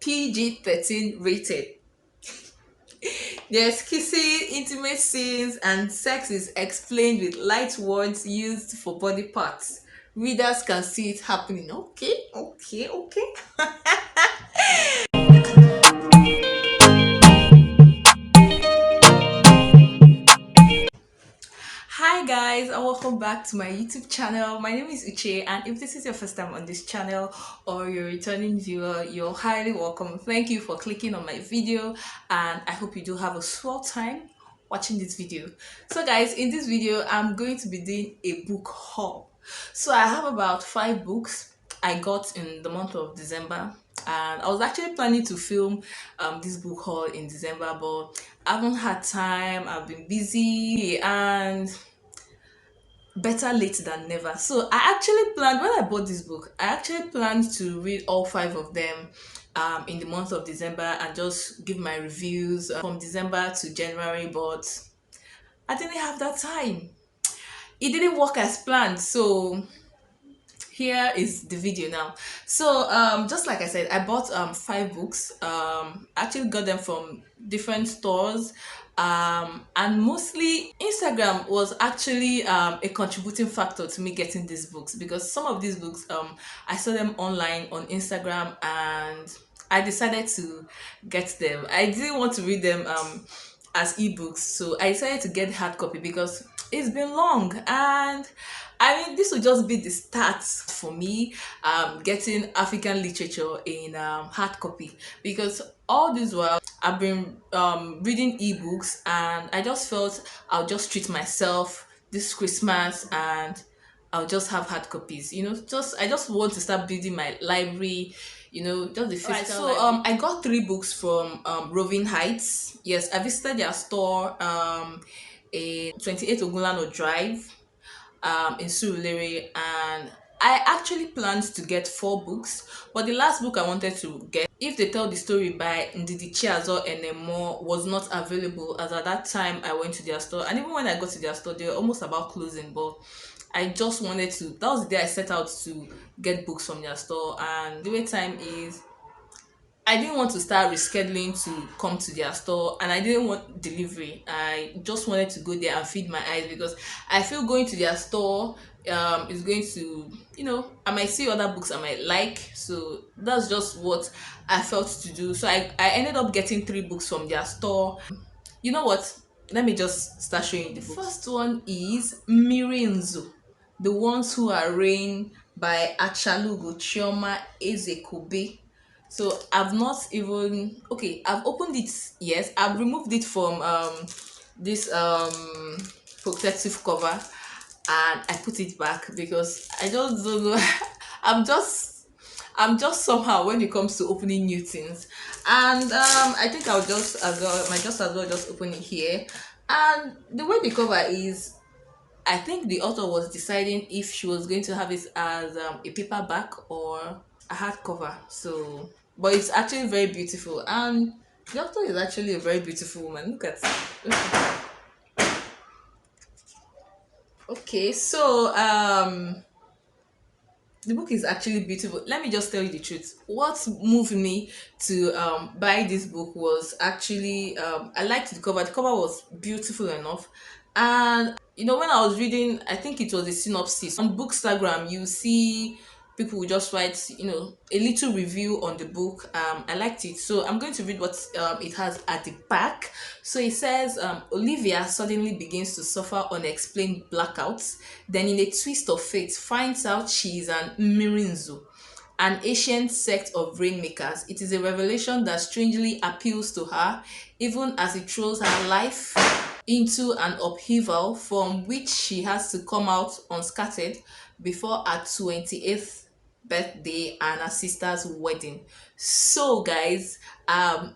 PG-13 rated. There's kissing, intimate scenes, and sex is explained with light words used for body parts. Readers can see it happening. Okay, okay, okay. Hi guys, and welcome back to my YouTube channel. My name is Uche, and if this is your first time on this channel or you're a returning viewer, you're highly welcome. Thank you for clicking on my video, and I hope you do have a swell time watching this video. So guys, in this video I'm going to be doing a book haul. So I have about 5 books I got in the month of December, and I was actually planning to film this book haul in December, but I haven't had time. I've been busy, and better late than never. So I actually planned, when I bought this book, I actually planned to read all 5 of them in the month of December and just give my reviews from December to January, but I didn't have that time. It didn't work as planned. So here is the video now. So just like I said, I bought 5 books. I actually got them from different stores, and mostly Instagram was actually a contributing factor to me getting these books, because some of these books I saw them online on Instagram, and I decided to get them. I didn't want to read them as ebooks, so I decided to get hard copy because it's been long, and I mean, this will just be the start for me getting African literature in hard copy, because all this while I've been reading ebooks, and I just felt I'll just treat myself this Christmas and I'll just have hard copies. I just want to start building my library. Just the physical. Right, so I got 3 books from Roving Heights. Yes, I visited their store in 28 Ogulano Drive in Surulere, and I actually planned to get 4 books, but the last book I wanted to get, If They Tell the Story by Ndidi Chiazo Enemo, was not available, as at that time I went to their store, and even when I got to their store they were almost about closing, but I just wanted to, that was the day I set out to get books from their store. And the way time is, I didn't want to start rescheduling to come to their store, and I didn't want delivery. I just wanted to go there and feed my eyes, because I feel going to their store is going to, I might see other books I might like. So that's just what I felt to do. So I ended up getting 3 books from their store. You know what? Let me just start showing you the books. First one is Mmirinzo, The Ones Who Are Rain by Achalugo, Chioma, Ezekobe. So I've not even, okay, I've opened it, yes, I've removed it from this protective cover, and I put it back because I just don't know. I'm just I'm just somehow when it comes to opening new things. And I think I'll just as well might just as well just open it here. And the way the cover is, I think the author was deciding if she was going to have it as a paperback or a hardcover. So, but it's actually very beautiful, and the author is actually a very beautiful woman. Look at. Okay, so the book is actually beautiful. Let me just tell you the truth. What moved me to buy this book was actually, I liked the cover. The cover was beautiful enough, and when I was reading, I think it was a synopsis on Bookstagram. You see people will just write, a little review on the book. I liked it, so I'm going to read what it has at the back. So it says, Olivia suddenly begins to suffer unexplained blackouts, then in a twist of fate finds out she is an Mmirinzo, an ancient sect of rainmakers. It is a revelation that strangely appeals to her, even as it throws her life into an upheaval from which she has to come out unscathed before her 28th birthday and her sister's wedding. So, guys, I've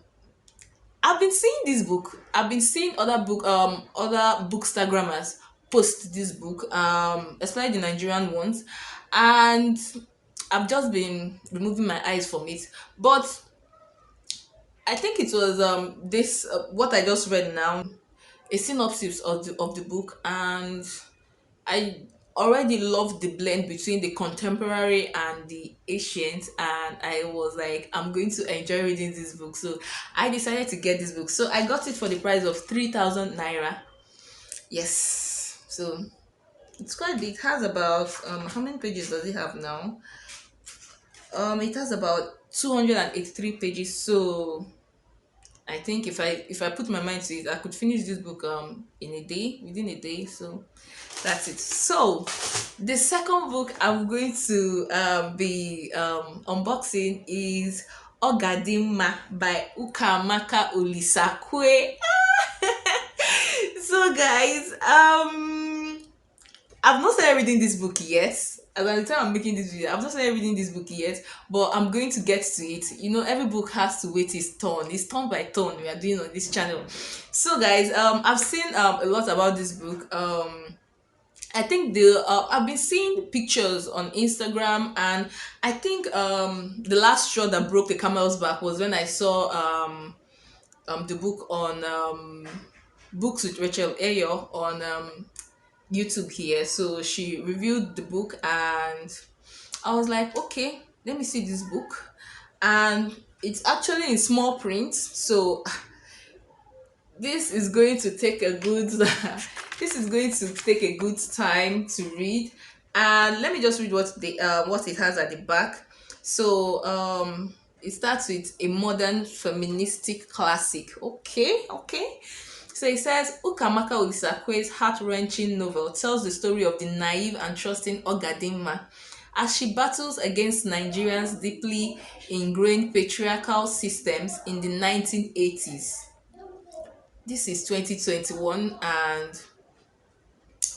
been seeing this book. I've been seeing other bookstagrammers post this book, especially the Nigerian ones, and I've just been removing my eyes from it. But I think it was this what I just read now, a synopsis of the book, and I already loved the blend between the contemporary and the ancient, and I was like, I'm going to enjoy reading this book. So I decided to get this book. So I got it for the price of 3,000 naira. Yes. So it's quite big. It has about how many pages does it have now? It has about 283 pages. So I think if I put my mind to it, I could finish this book in a day, within a day. So that's it. So the second book I'm going to be unboxing is Ogadinma by Ukamaka Olisakwe. So guys, I've not started reading this book yet. As by the time I'm making this video, I've not started reading this book yet, but I'm going to get to it. You know, every book has to wait its turn. It's turn by turn we are doing on this channel. So guys, I've seen a lot about this book. I think I've been seeing pictures on Instagram, and I think the last straw that broke the camel's back was when I saw the book on Books with Rachel Ayo on YouTube here. So she reviewed the book, and I was like, okay, let me see this book. And it's actually in small print, so this is going to take a good this is going to take a good time to read. And let me just read what it has at the back. So it starts with a modern feministic classic. Okay. So it says Ukamaka Olisakwe's heart-wrenching novel tells the story of the naive and trusting Ogadinma as she battles against Nigeria's deeply ingrained patriarchal systems in the 1980s. This is 2021, and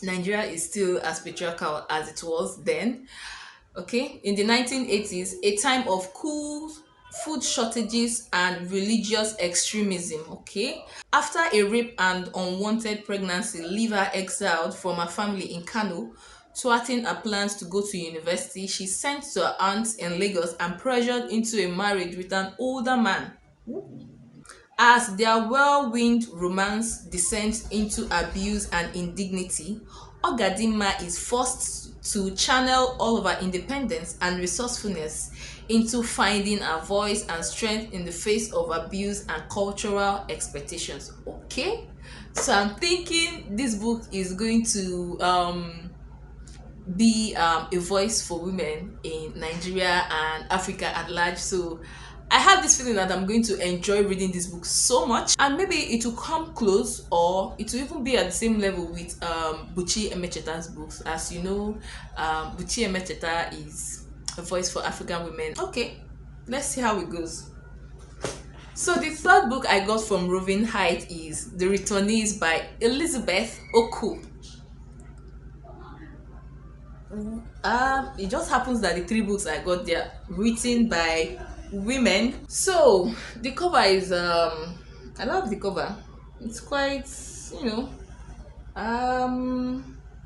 Nigeria is still as patriarchal as it was then. Okay, in the 1980s, a time of cool food shortages and religious extremism. Okay, after a rape and unwanted pregnancy leave her exiled from her family in Kano, thwarting her plans to go to university, she's sent to her aunt in Lagos and pressured into a marriage with an older man. As their whirlwind romance descends into abuse and indignity, Ogadinma is forced to channel all of her independence and resourcefulness into finding her voice and strength in the face of abuse and cultural expectations. Okay? So I'm thinking this book is going to be a voice for women in Nigeria and Africa at large. So I have this feeling that I'm going to enjoy reading this book so much, and maybe it will come close, or it will even be at the same level with Buchi Emecheta's books. As you know, Buchi Emecheta is a voice for African women. Okay, let's see how it goes. So the third book I got from Roving Height is The Returnees by Elizabeth Okoh. It just happens that the three books I got, they're written by women. So the cover is I love the cover. It's quite, you know,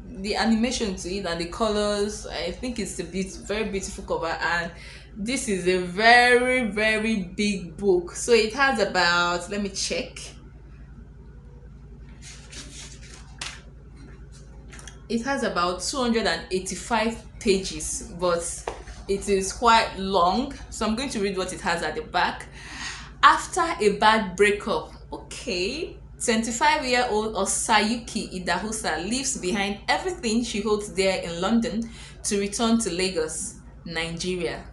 the animation to it and the colors. I think it's a very beautiful cover, and this is a very big book. So it has about, let me check. It has about 285 pages, but it is quite long. So I'm going to read what it has at the back. After a bad breakup, okay, 25-year-old Osayuki Idahusa leaves behind everything she holds dear in London to return to Lagos, Nigeria,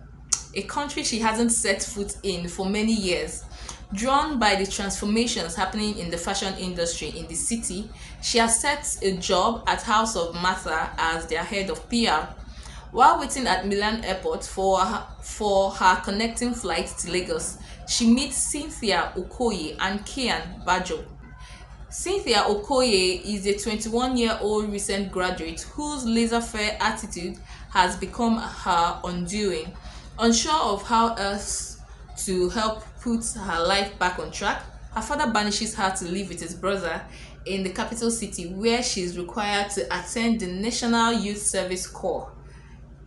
a country she hasn't set foot in for many years. Drawn by the transformations happening in the fashion industry in the city, she accepts a job at House of Martha as their head of PR. While waiting at Milan Airport for her connecting flight to Lagos, she meets Cynthia Okoye and Kian Bajo. Cynthia Okoye is a 21-year-old recent graduate whose laissez-faire attitude has become her undoing. Unsure of how else to help put her life back on track, her father banishes her to live with his brother in the capital city, where she is required to attend the National Youth Service Corps.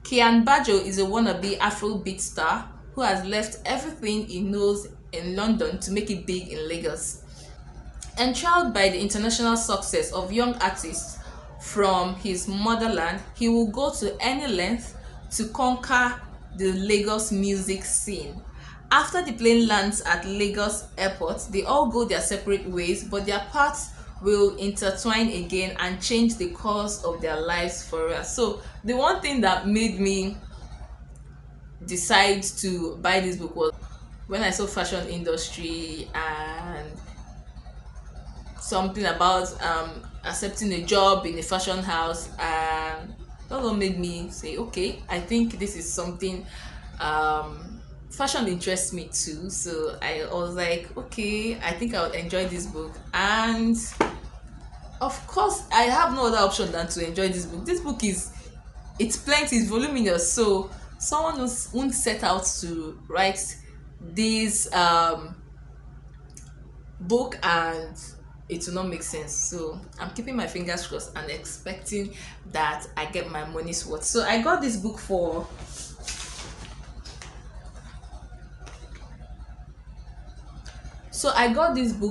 Kian Bajo is a wannabe Afrobeat star who has left everything he knows in London to make it big in Lagos. Enthralled by the international success of young artists from his motherland, he will go to any length to conquer the Lagos music scene. After the plane lands at Lagos Airport, they all go their separate ways, but their paths will intertwine again and change the course of their lives forever. So the one thing that made me decide to buy this book was when I saw fashion industry and something about accepting a job in a fashion house, and that what made me say, okay, I think this is something fashion interests me too. So I was like, okay, I think I would enjoy this book. And of course I have no other option than to enjoy this book. This book is, it's plenty, it's voluminous, so someone won't set out to write this book and it will not make sense. So I'm keeping my fingers crossed and expecting that I get my money's worth. So I got this book for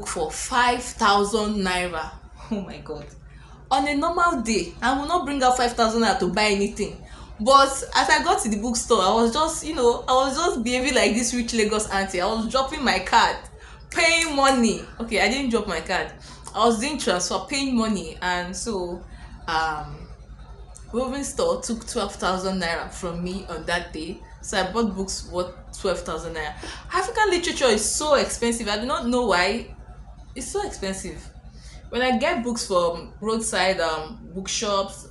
for 5,000 naira. Oh my god. On a normal day, I will not bring out 5,000 naira to buy anything. But as I got to the bookstore, I was just, I was just behaving like this rich Lagos auntie. I was dropping my card, paying money. Okay, I didn't drop my card. I was doing transfer, paying money, and so Woven Store took 12,000 naira from me on that day. So I bought books worth 12,000 naira. African literature is so expensive. I do not know why. It's so expensive. When I get books from roadside bookshops,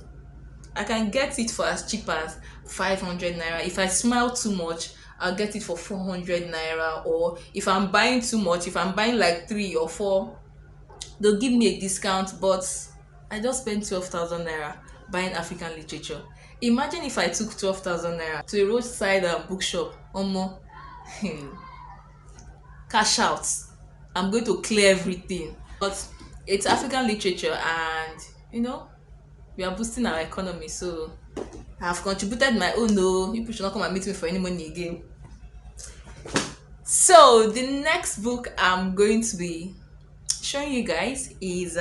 I can get it for as cheap as 500 naira. If I smile too much, I'll get it for 400 naira. Or if I'm buying too much, if I'm buying like 3 or 4, they'll give me a discount. But I just spent 12,000 naira buying African literature. Imagine if I took 12,000 naira to a roadside bookshop. Omo, cash out. I'm going to clear everything. But it's African literature, and we are boosting our economy. So I have contributed my own. No, people should not come and meet me for any money again. So the next book I'm going to be showing you guys is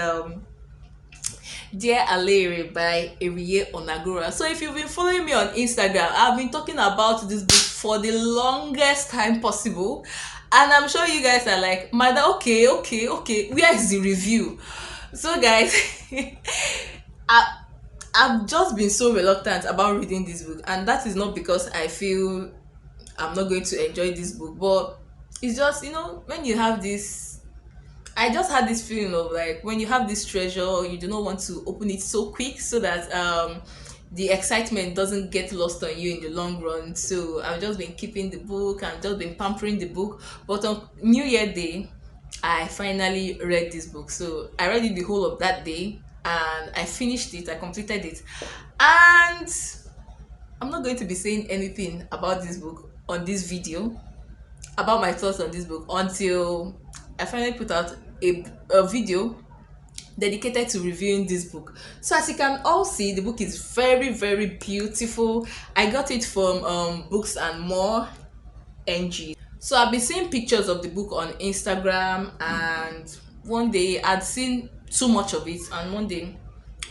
Dear Alaere by Eriye Onagoruwa. So if you've been following me on Instagram, I've been talking about this book for the longest time possible, and I'm sure you guys are like, Mother, okay, where is the review? So guys, I've just been so reluctant about reading this book, and that is not because I feel I'm not going to enjoy this book, but it's just, when you have this, I just had this feeling of like, when you have this treasure, you do not want to open it so quick so that the excitement doesn't get lost on you in the long run. So I've just been keeping the book, I've just been pampering the book. But on New Year Day, I finally read this book. So I read it the whole of that day, and I finished it, I completed it. And I'm not going to be saying anything about this book on this video, about my thoughts on this book, until I finally put out a video dedicated to reviewing this book. So as you can all see, the book is very, very beautiful. I got it from Books and More NG. So I've been seeing pictures of the book on Instagram, and one day I'd seen too much of it, and one day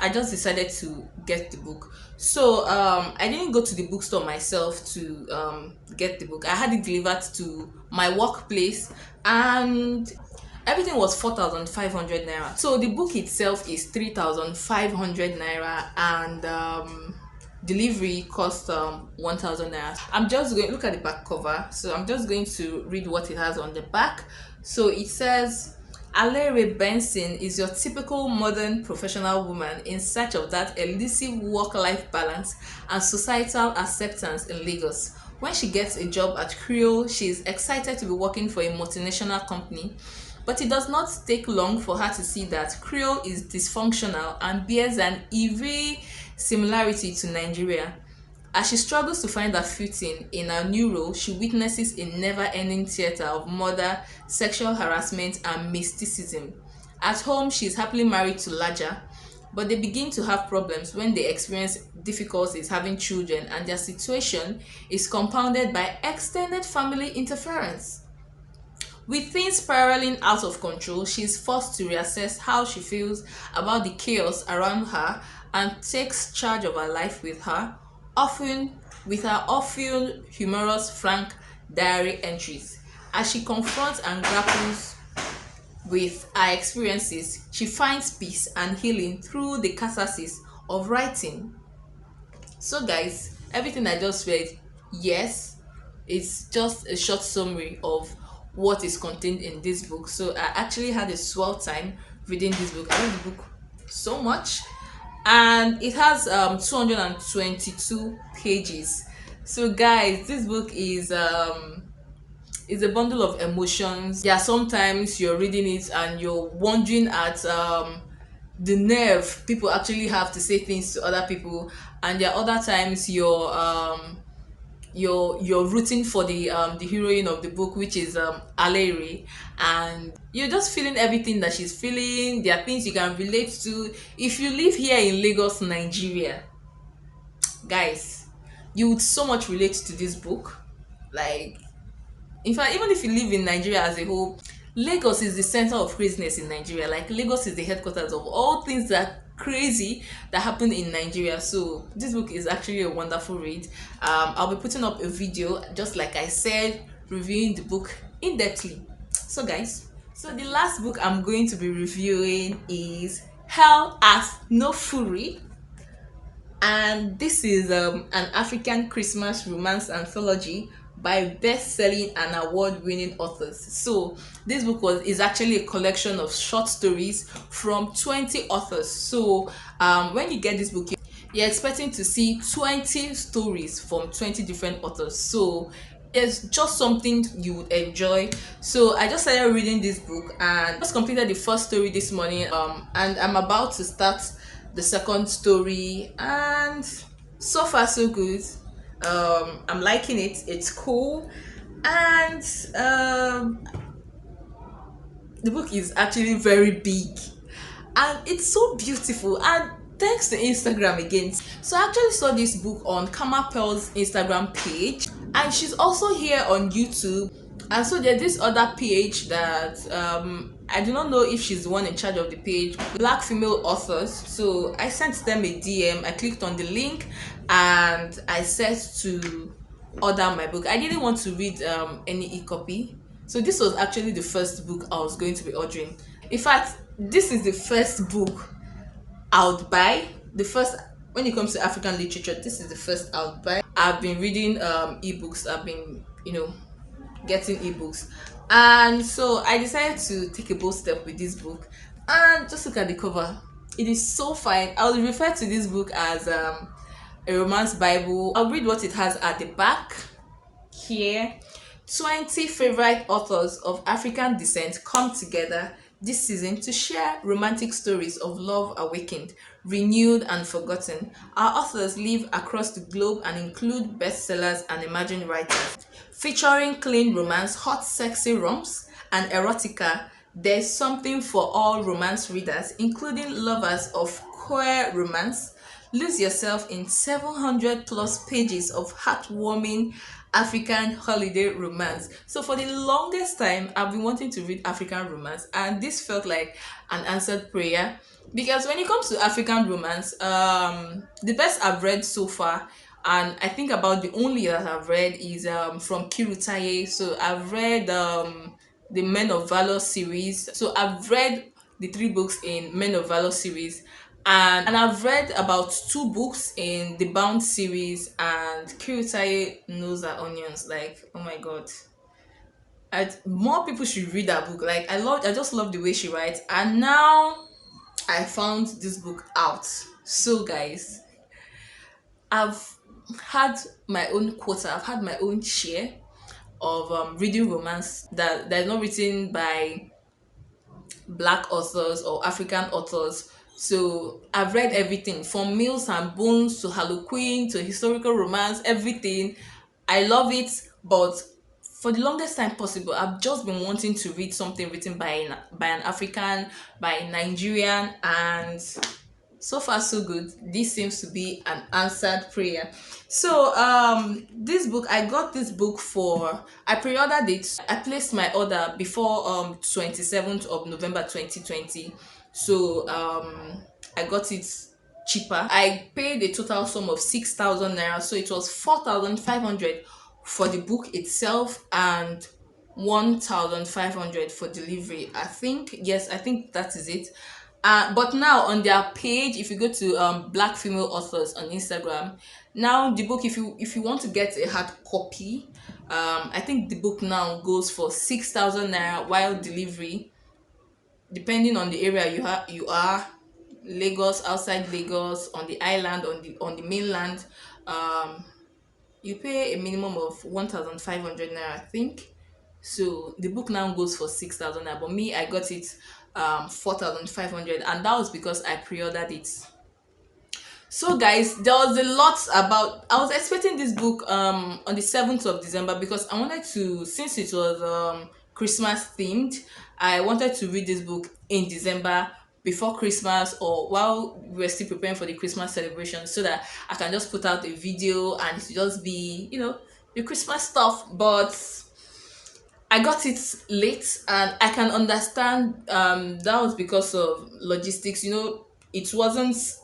I just decided to get the book. So I didn't go to the bookstore myself to get the book. I had it delivered to my workplace, and everything was 4,500 naira. So the book itself is 3,500 naira, and delivery cost 1,000 naira. I'm just going to look at the back cover. So I'm just going to read what it has on the back. So it says, Alaere Benson is your typical modern professional woman in search of that elusive work-life balance and societal acceptance in Lagos. When she gets a job at Creole, she is excited to be working for a multinational company, but it does not take long for her to see that Creole is dysfunctional and bears an eerie similarity to Nigeria. As she struggles to find her footing in her new role, she witnesses a never-ending theater of murder, sexual harassment, and mysticism. At home, she is happily married to Laja, but they begin to have problems when they experience difficulties having children, and their situation is compounded by extended family interference. With things spiraling out of control, she is forced to reassess how she feels about the chaos around her and takes charge of her life often with her often humorous frank diary entries. As she confronts and grapples with her experiences, she finds peace and healing through the catharsis of writing. So, guys, everything I just read, yes, it's just a short summary of what is contained in this book. So, I actually had a swell time reading this book. I love the book so much, and it has 222 pages. So, guys, this book is a bundle of emotions. Yeah, sometimes you're reading it and you're wondering at the nerve people actually have to say things to other people, and there are other times you're rooting for the heroine of the book, which is Alaere, and you're just feeling everything that she's feeling. There are things you can relate to. If you live here in Lagos, Nigeria, guys, you would so much relate to this book. Like, in fact, even if you live in Nigeria as a whole, Lagos is the center of craziness in Nigeria. Like, Lagos is the headquarters of all things that crazy that happen in Nigeria. So this book is actually a wonderful read. I'll be putting up a video, just like I said, reviewing the book in depthly. So, guys, so the last book I'm going to be reviewing is Hell Has No Fury, and this is an African Christmas romance anthology by best-selling and award-winning authors. So this book is actually a collection of short stories from 20 authors. So when you get this book, you're expecting to see 20 stories from 20 different authors. So it's just something you would enjoy. So I just started reading this book and just completed the first story this morning, and I'm about to start the second story, and so far so good. I'm liking it. It's cool, and the book is actually very big and it's so beautiful, and thanks to Instagram again. So I actually saw this book on Kama Pearl's Instagram page, and she's also here on YouTube. And so there's this other page that I do not know if she's the one in charge of the page, Black Female Authors. So I sent them a DM, I clicked on the link, and I said to order my book. I didn't want to read any e-copy, so this was actually the first book I was going to be ordering. In fact, this is the first book I would buy. The first, when it comes to African literature, this is the first I would buy. I've been reading ebooks. I've been, getting ebooks, and so I decided to take a bold step with this book. And just look at the cover. It is so fine. I would refer to this book as a romance Bible. I'll read what it has at the back here. 20 favorite authors of African descent come together this season to share romantic stories of love awakened, renewed, and forgotten. Our authors live across the globe and include bestsellers and emerging writers. Featuring clean romance, hot, sexy romps, and erotica, there's something for all romance readers, including lovers of queer romance. Lose yourself in 700 plus pages of heartwarming African holiday romance. So for the longest time, I've been wanting to read African romance, and this felt like an answered prayer. Because when it comes to African romance, the best I've read so far, and I think about the only that I've read is from Kirutaye. So I've read the Men of Valor series. So I've read the three books in Men of Valor series, and I've read about two books in the Bound series, and Kirutaye knows her onions. Like, oh my god, more people should read that book. Like, I just love the way she writes. And now I found this book out. So, guys, I've had my own quota. I've had my own share of reading romance that is not written by Black authors or African authors. So I've read everything from Mills and Bones to Harlequin to historical romance, everything. I love it, but for the longest time possible, I've just been wanting to read something written by an African, by a Nigerian, and so far so good. This seems to be an answered prayer. So this book, I got this book for, I pre-ordered it. I placed my order before 27th of November 2020. So I got it cheaper. I paid a total sum of 6,000 naira, so it was 4,500 for the book itself and 1,500 for delivery. I think, yes, I think that is it. But now on their page, if you go to Black Female Authors on Instagram, now the book, if you want to get a hard copy, I think the book now goes for 6,000 naira, while delivery, depending on the area you are, Lagos, outside Lagos, on the island, on the mainland, um you pay a minimum of 1,500 naira, I think. So the book now goes for 6,000 naira, but me, I got it 4,500, and that was because I pre-ordered it. So guys, there was a lot about, I was expecting this book on the 7th of December, because I wanted to, since it was Christmas themed, I wanted to read this book in December, before Christmas, or while we were still preparing for the Christmas celebration, so that I can just put out a video and it will just be, the Christmas stuff. But I got it late, and I can understand that was because of logistics. It was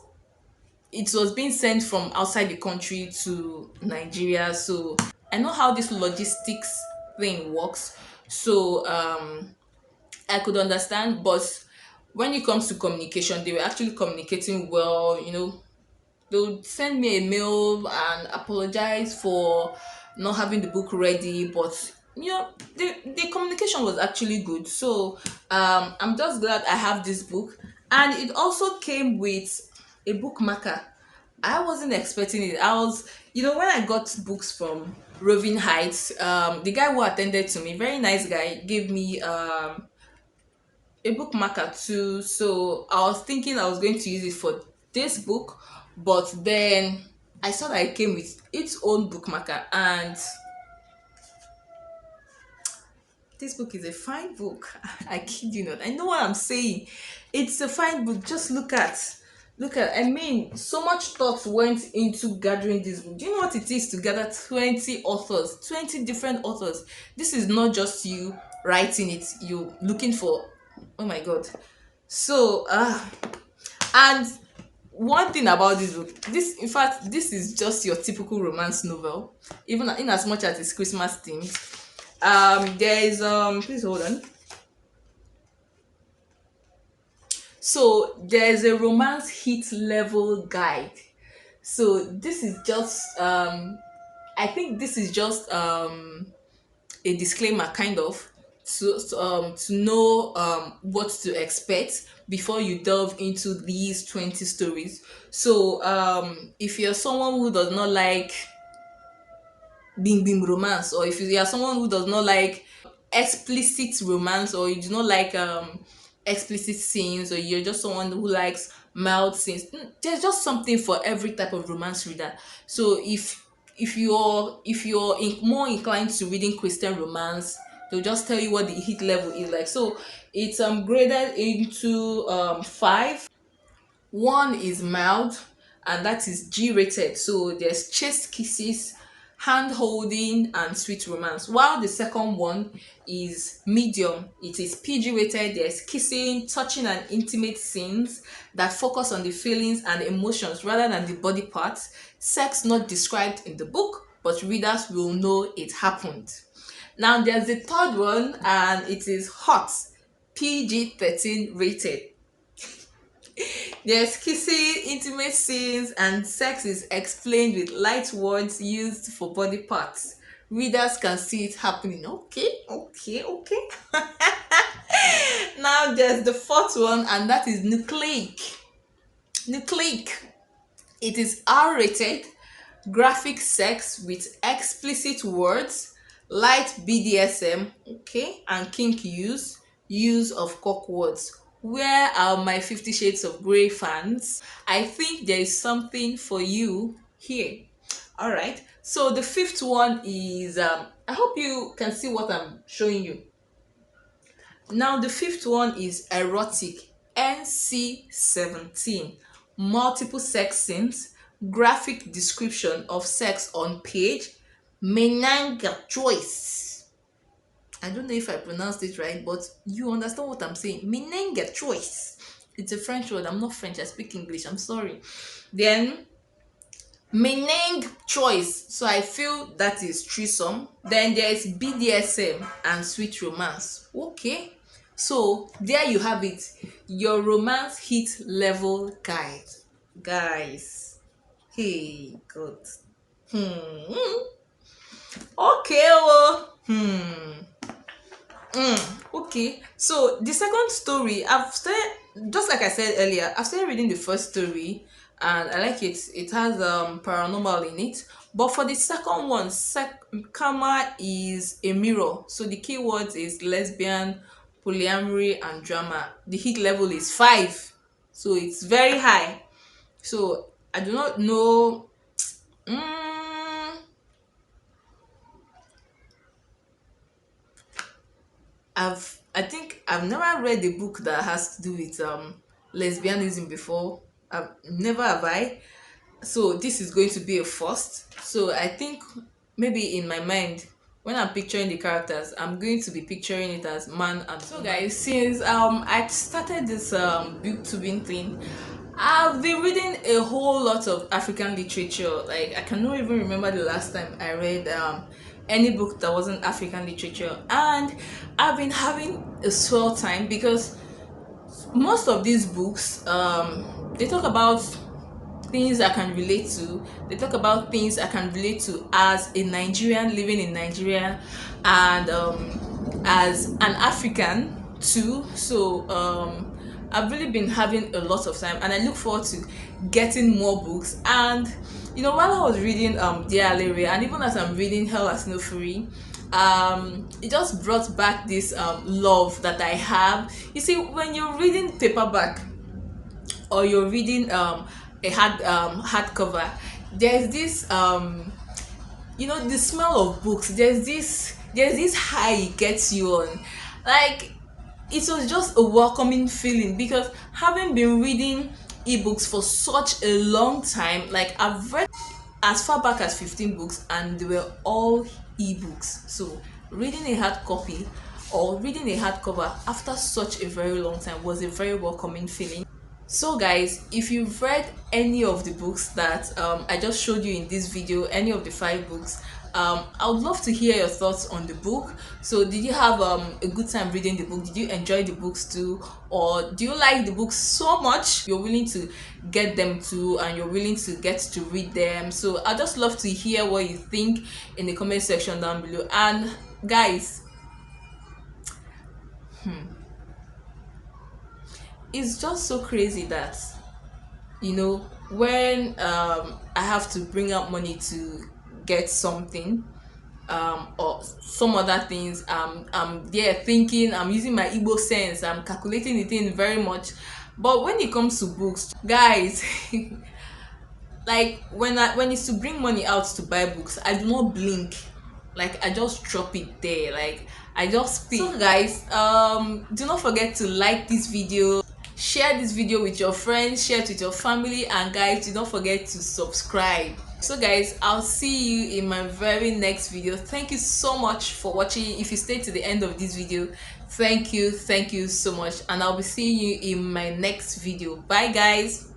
being sent from outside the country to Nigeria. So I know how this logistics thing works. So I could understand, but when it comes to communication, they were actually communicating well. They would send me a mail and apologize for not having the book ready, but the communication was actually good. So I'm just glad I have this book, and it also came with a bookmarker. I wasn't expecting it. I was, when I got books from Roving Heights, the guy who attended to me, very nice guy, gave me a bookmarker too. So I was thinking I was going to use it for this book, but then I saw that it came with its own bookmarker, and this book is a fine book. I kid you not. I know what I'm saying. It's a fine book. Just look at. I mean, so much thought went into gathering this book. Do you know what it is to gather 20 authors, 20 different authors? This is not just you writing it. You looking for. Oh my god. So and one thing about this book, this in fact, this is just your typical romance novel, even in as much as it's Christmas themed. There is please hold on. So there's a romance hit level guide. So this is just I think this is just a disclaimer, kind of, to know what to expect before you delve into these 20 stories. So if you're someone who does not like bing bing romance, or if you are someone who does not like explicit romance, or you do not like explicit scenes, or you're just someone who likes mild scenes, there's just something for every type of romance reader. So if you're more inclined to reading Christian romance, they'll just tell you what the hit level is like. So it's graded into five. One is mild, and that is G rated. So there's chaste kisses, hand holding, and sweet romance. While the second one is medium, it is PG rated. There's kissing, touching, and intimate scenes that focus on the feelings and emotions rather than the body parts. Sex not described in the book, but readers will know it happened. Now there's the third one, and it is hot, PG-13 rated. There's kissing, intimate scenes, and sex is explained with light words used for body parts. Readers can see it happening. Okay, okay, okay. Now there's the fourth one, and that is nucleic. Nucleic. It is R-rated, graphic sex with explicit words, light BDSM, okay, and kink use of cock words. Where are my 50 Shades of Grey fans? I think there is something for you here. All right. So the fifth one is I hope you can see what I'm showing you. Now the fifth one is erotic, NC-17, multiple sex scenes, graphic description of sex on page, menanga choice. I don't know if I pronounced it right, but you understand what I'm saying. Menanga choice. It's a French word. I'm not French. I speak English. I'm sorry. Then meaning choice. So I feel that is threesome. Then there's BDSM and sweet romance. Okay. So there you have it. Your romance hit level guide. Guys. Hey God. Hmm. Okay. Oh. Okay. So the second story, I've started, just like I said earlier, I've started reading the first story and I like it. It has paranormal in it. But for the second one, Karma is a mirror. So the keywords is lesbian, polyamory, and drama. The hit level is 5. So it's very high. So I do not know. Mm, I think I've never read a book that has to do with lesbianism before. I've never have I. So this is going to be a first. So I think maybe in my mind, when I'm picturing the characters, I'm going to be picturing it as man and so woman. Guys, since I started this booktubing thing, I've been reading a whole lot of African literature. Like I cannot even remember the last time I read any book that wasn't African literature, and I've been having a swell time because most of these books they talk about things I can relate to. They talk about things I can relate to as a Nigerian living in Nigeria and as an African too. So I've really been having a lot of time and I look forward to getting more books. And you know, while I was reading Dear Alaere, and even as I'm reading Hell Has No Fury, it just brought back this love that I have. You see, when you're reading paperback or you're reading a hardcover, there's this you know, the smell of books. There's this high it gets you on. Like it was just a welcoming feeling because having been reading ebooks for such a long time, like I've read as far back as 15 books and they were all ebooks. So reading a hard copy or reading a hardcover after such a very long time was a very welcoming feeling. So guys, if you've read any of the books that I just showed you in this video, any of the 5 books, I would love to hear your thoughts on the book. So did you have a good time reading the book? Did you enjoy the books too? Or do you like the books so much you're willing to get them too and you're willing to get to read them? So I'd just love to hear what you think in the comment section down below. And guys, it's just so crazy that, you know, when I have to bring out money to get something or some other things, I'm there thinking, I'm using my Igbo sense, I'm calculating the thing very much. But when it comes to books, guys, like when it's to bring money out to buy books, I do not blink. Like I just drop it there, like I just speak. So guys, do not forget to like this video, share this video with your friends, share it with your family, and guys, do not forget to subscribe. So guys, I'll see you in my very next video. Thank you so much for watching. If you stayed to the end of this video, thank you so much, and I'll be seeing you in my next video. Bye guys.